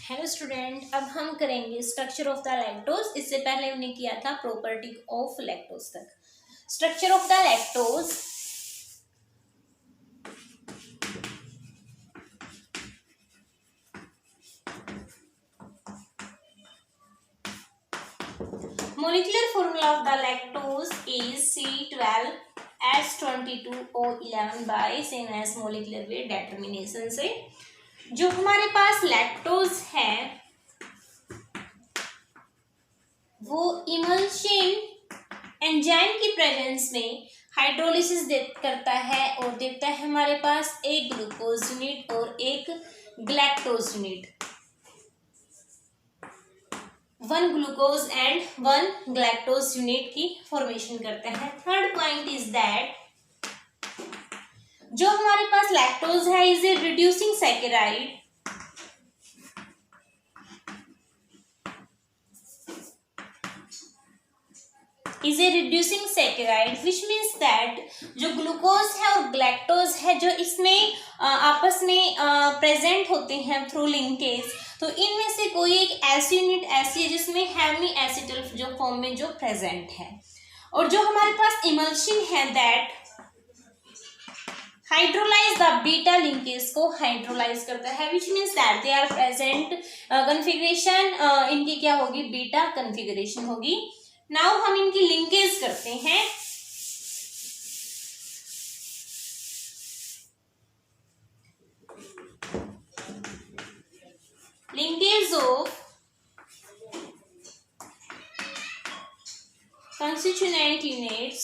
Hello student, अब हम करेंगे स्ट्रक्चर ऑफ द लैक्टोज। इससे पहले हमने किया था प्रॉपर्टी ऑफ लैक्टोज तक। Structure of the lactose. Molecular formula of the lactose is C12H22O11 by same as molecular weight determination से जो हमारे पास लैक्टोज है वो इमल्शन एंजाइम की प्रेजेंस में हाइड्रोलिसिस करता है और देता है हमारे पास एक ग्लूकोज यूनिट और एक galactose unit. 1 glucose and 1 galactose unit की फॉर्मेशन करते हैं। थर्ड पॉइंट इज दैट जो हमारे पास लैक्टोज है is a reducing saccharide which means that जो ग्लूकोज है और ग्लैक्टोज है जो इसमें आपस में प्रेजेंट होते हैं थ्रू लिंकेज, तो इनमें से कोई एक ऐसी यूनिट ऐसी है जिसमें हेमी एसिटल जो फॉर्म में जो प्रेजेंट है। और जो हमारे पास इमल्शन है that hydrolyse the beta linkage को हाइड्रोलाइज करता है, which means that they are present configuration इनकी क्या होगी, बीटा कन्फिग्रेशन होगी। नाउ हम इनकी लिंकेज करते हैं। Linkage of constituent units.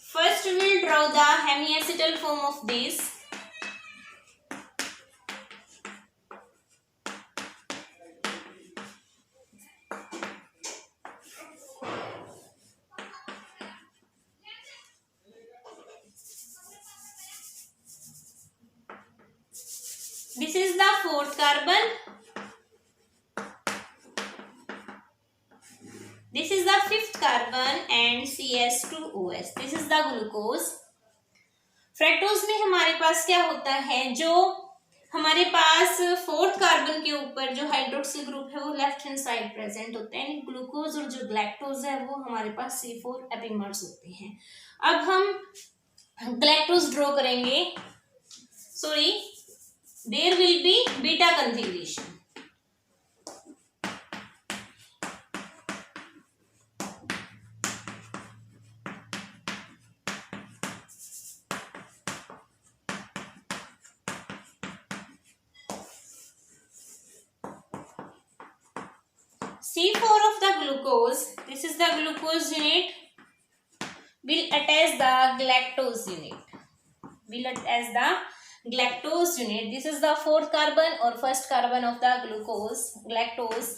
First we will draw the hemiacetal form of this. This is the 4th carbon. This is the 5th carbon and CS2OH. This is the glucose. Fructose में हमारे पास क्या होता है, जो हमारे पास 4th carbon के ऊपर जो हाइड्रोक्सिल ग्रुप है वो लेफ्ट हैंड साइड प्रेजेंट होते हैं। ग्लूकोज और जो ग्लैक्टोज है वो हमारे पास C4 एपिमर्स होते हैं। अब हम ग्लैक्टोज ड्रॉ करेंगे। Sorry, there will be beta configuration. C4 of the glucose, this is the glucose unit, will attach the galactose unit. This is the 4th carbon or 1st carbon of the glucose, galactose.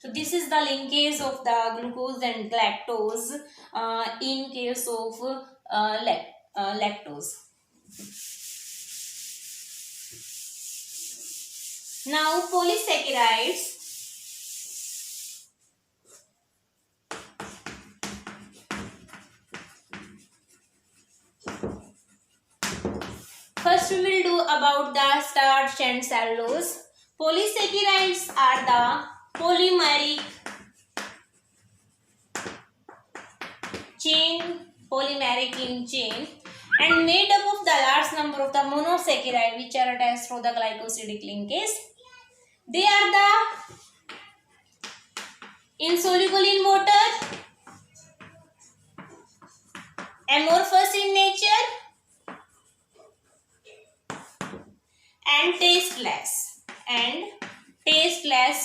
So this is the linkage of the glucose and galactose in case of lactose. Now polysaccharides. First we will do about the starch and cellulose. Polysaccharides are the polymeric in chain and made up of the large number of the monosaccharide which are attached through the glycosidic linkage. They are the insoluble in water, amorphous in nature and tasteless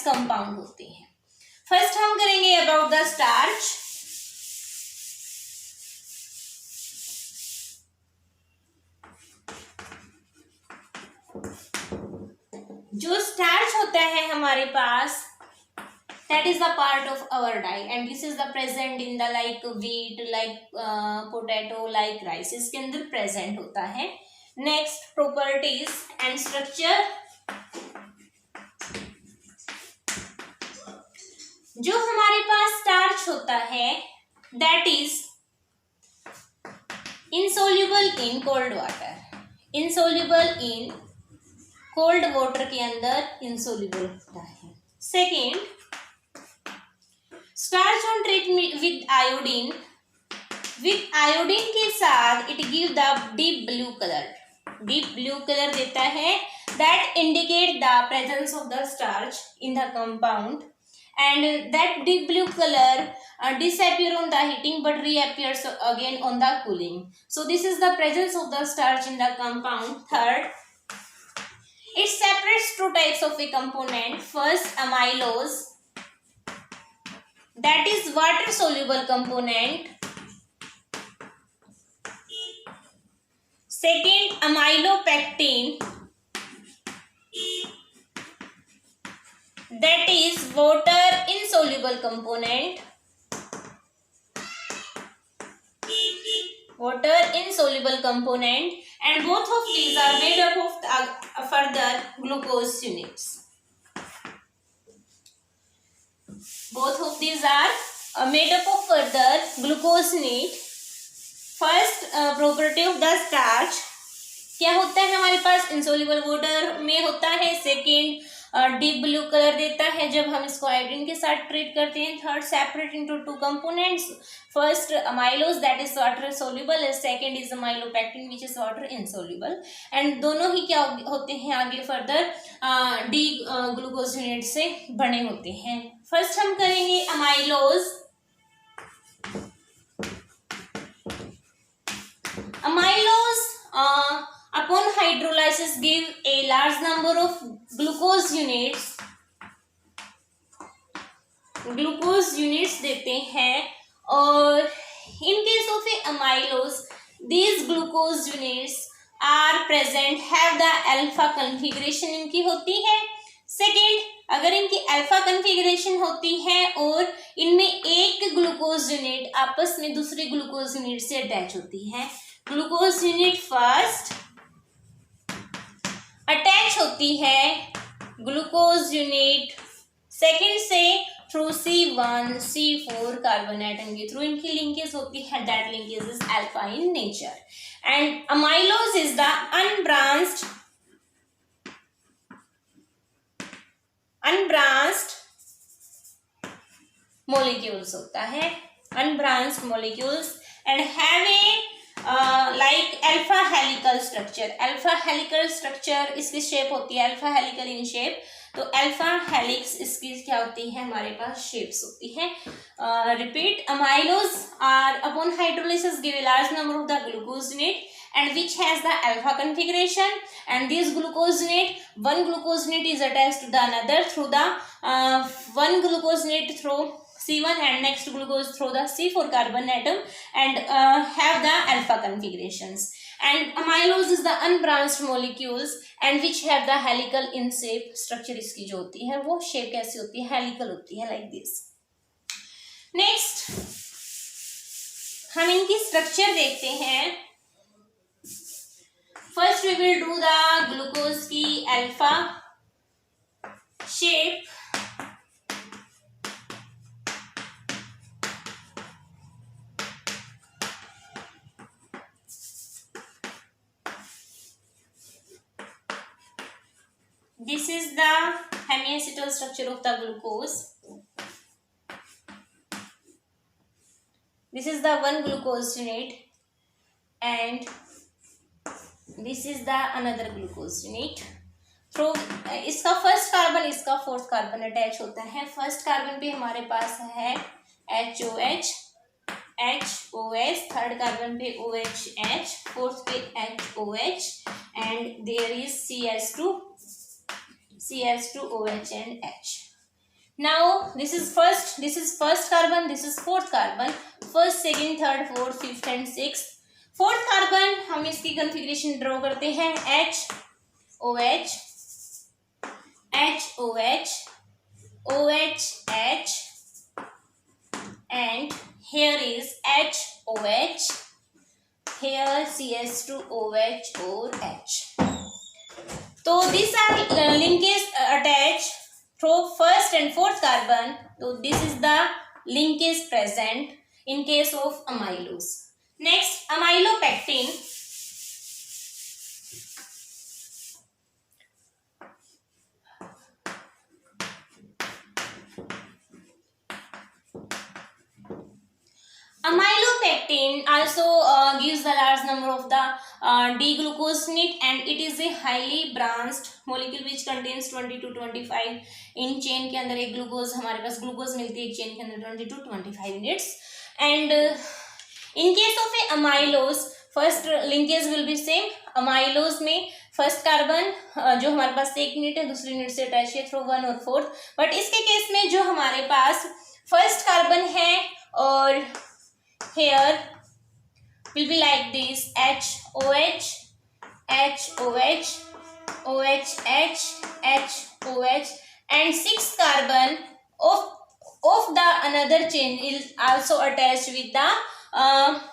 compound होते हैं। First हम करेंगे about the starch. जो starch होता है हमारे पास, that is the part of our diet and this is the present in the like wheat, like potato, like rice, इसके अंदर present होता है। Next properties and structure. जो हमारे पास स्टार्च होता है that is insoluble in cold water. Insoluble in cold water के अंदर insoluble होता है. Second, starch on treat with iodine. With iodine के साथ it give the deep blue color. Deep blue color देता है. That indicate the presence of the starch in the compound, and that deep blue color disappear on the heating but reappears again on the cooling. So this is the presence of the starch in the compound. Third, it separates two types of a component. First, amylose, that is water soluble component. Second, amylopectin, that is water insoluble component. Water insoluble component, and both of these are made up of further glucose units. Both of these are made up of further glucose unit. First property of the starch क्या होता है हमारे पास, insoluble water में होता है. Second, deep blue colour देता है जब हम इसको आयोडीन के साथ ट्रीट करते हैं. Third, separate into two components. First amylose that is water soluble, second is amylopectin which is water insoluble. And दोनों ही क्या होते हैं आगे फर्दर डी ग्लूकोज यूनिट से बने होते हैं. फर्स्ट हम करेंगे amylose. Amylose upon hydrolysis give a large number of glucose units. Glucose units देते हैं, और in case of a amylose, these glucose units are present, have the alpha configuration इनकी होती है. सेकेंड, अगर इनकी अल्फा कन्फिगरेशन होती है और इनमें एक ग्लूकोज यूनिट आपस में दूसरे ग्लूकोज यूनिट से अटैच होती है. ग्लूकोज यूनिट फर्स्ट अटैच होती है ग्लूकोज यूनिट सेकेंड से through C1 C4 carbon atom के थ्रू इनकी लिंकेज होती है. That linkage is alpha in nature. And amylose is the unbranched molecules होता है, unbranched molecules, and have a like alpha helical structure. alpha helical structure इसकी shape होती है alpha helical in shape. तो alpha helix इसकी क्या होती है हमारे पास शेप्स होती है. Repeat, amylose are upon hydrolysis give a large number of the glucose unit and which has the alpha configuration, and this glucose unit, one glucose unit is attached to the another through the one glucose unit through C1 and next glucose through the C4 carbon atom, and have the alpha configurations. And amylose is the unbranched molecules and which have the helical in shape. structure इसकी जो होती है वो shape कैसी होती है, helical होती है, like this. next हम इनकी structure देखते हैं. first we will do the glucose की alpha shape. This is the hemiacetal structure of the glucose. This is the one glucose unit, and this is the another glucose unit. Through इसका first carbon इसका fourth carbon attach होता है. First carbon पे हमारे पास है HOH, HOS, third carbon पे OHH, fourth पे HOH, and there is CS2OH and H. Now this is first carbon, this is fourth carbon. first, second, third, fourth, fifth and sixth. Fourth carbon हम इसकी configuration draw करते हैं. HOH, HOH, OHH, and here is HOH, here CS2OH or H. तो these are linkage attached through first and fourth carbon. So this is the linkage present, in case of amylose. Next, amylopectin. Amylopectin also gives the large number of the D-glucosinate, and it is a highly branched molecule which contains 20 to 25 in chain के अंदर एक glucose हमारे पास glucose मिलती है एक chain के अंदर 20 to 25 units. And in case of a amylose, first linkage will be same. amylose में फर्स्ट कार्बन जो हमारे पास एक यूनिट है दूसरी यूनिट से अटैच है थ्रू 1 और 4. बट इसके केस में जो हमारे पास फर्स्ट कार्बन है और here will be like this HOH HOH OHH HOH, and sixth carbon of the another chain is also attached with the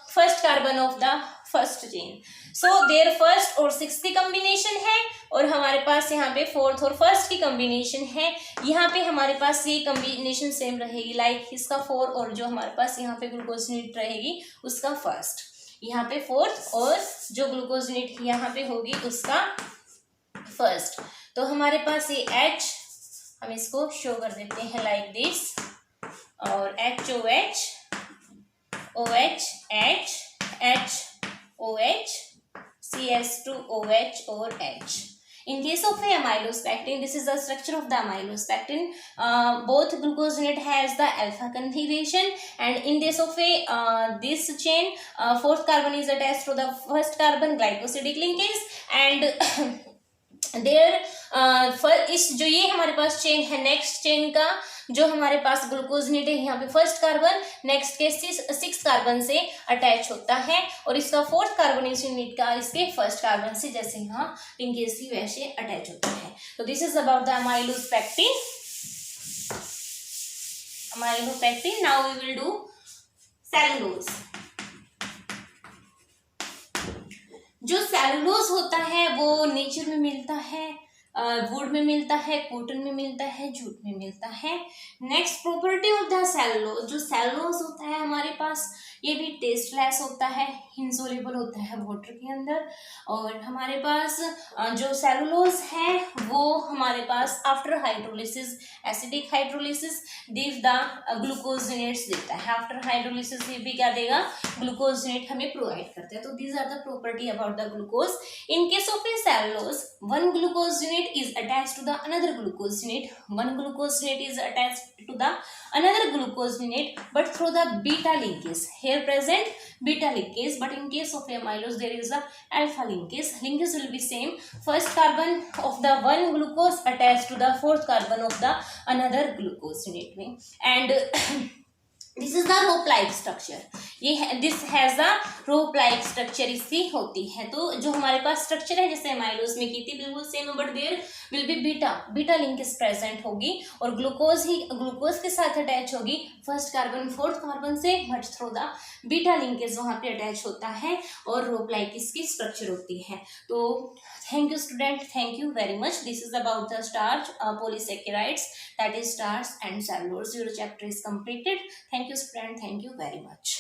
first carbon of the first chain. So their first और six की combination है और हमारे पास यहाँ पे fourth और first की combination है. यहाँ पे हमारे पास ये कॉम्बिनेशन सेम रहेगी लाइक इसका 4 और जो हमारे पास यहाँ पे ग्लूकोजिनेट रहेगी उसका फर्स्ट, यहाँ पे फोर्थ और जो ग्लूकोजिनेट यहाँ पे होगी उसका फर्स्ट. तो हमारे पास ये H हम इसको शो कर देते हैं लाइक दिस और HOH OH H HOH CS2OH or H. In case of a amylopectin, this is the structure of the amylopectin. Both glucosinate has the alpha configuration, and in case of a this chain, fourth carbon is attached to the first carbon glycosidic linkage, and there is जो ये हमारे पास chain है next chain का जो हमारे पास ग्लूकोजिनेट है यहाँ पे फर्स्ट कार्बन नेक्स्ट के सिक्स कार्बन से अटैच होता है और इसका फोर्थ कार्बन इस यूनिट का इसके फर्स्ट कार्बन से जैसे यहाँ लिंकेज की वैसे अटैच होता है. तो this is about the amylopectin. Now we will do cellulose. जो सेलुलोज होता है वो नेचर में मिलता है, वुड में मिलता है, कॉटन में मिलता है, जूट में मिलता है. Next property of the cellulose, जो सेलुलोज होता है हमारे पास ये भी टेस्टलेस होता है, इनसोल्युबल होता है वाटर के अंदर. और हमारे पास जो सेलुलोज है वो हमारे पास after hydrolysis acidic hydrolysis give the glucosinates देता है. आफ्टर हाइड्रोलिसिस ये भी क्या देगा ग्लूकोजिनेट हमें प्रोवाइड करता है. तो these are the property about the glucose. In case of a cellulose one glucosinate is attached to the another glucosinate, one glucosinate is attached to the another glucosinate but through the beta linkage. Here present beta linkage, but in case of amylose there is a alpha linkage. Linkage will be same, first carbon of the one glucose attached to the fourth carbon of the another glucosinate, and this is the rope like structure. ये this has the rope like structure इसकी होती है. तो जो हमारे पास structure है जैसे amylose में की थी बिल्कुल same, but there will be beta linkage present होगी और ग्लूकोज के साथ अटैच होगी फर्स्ट कार्बन फोर्थ कार्बन से, but through the beta linkage वहाँ पे अटैच होता है और रोप लाइक इसकी स्ट्रक्चर होती है. तो thank you student, thank you very much. This is about the starch polysaccharides, that is starch and cellulose. Your chapter is completed. Thank you student, thank you very much.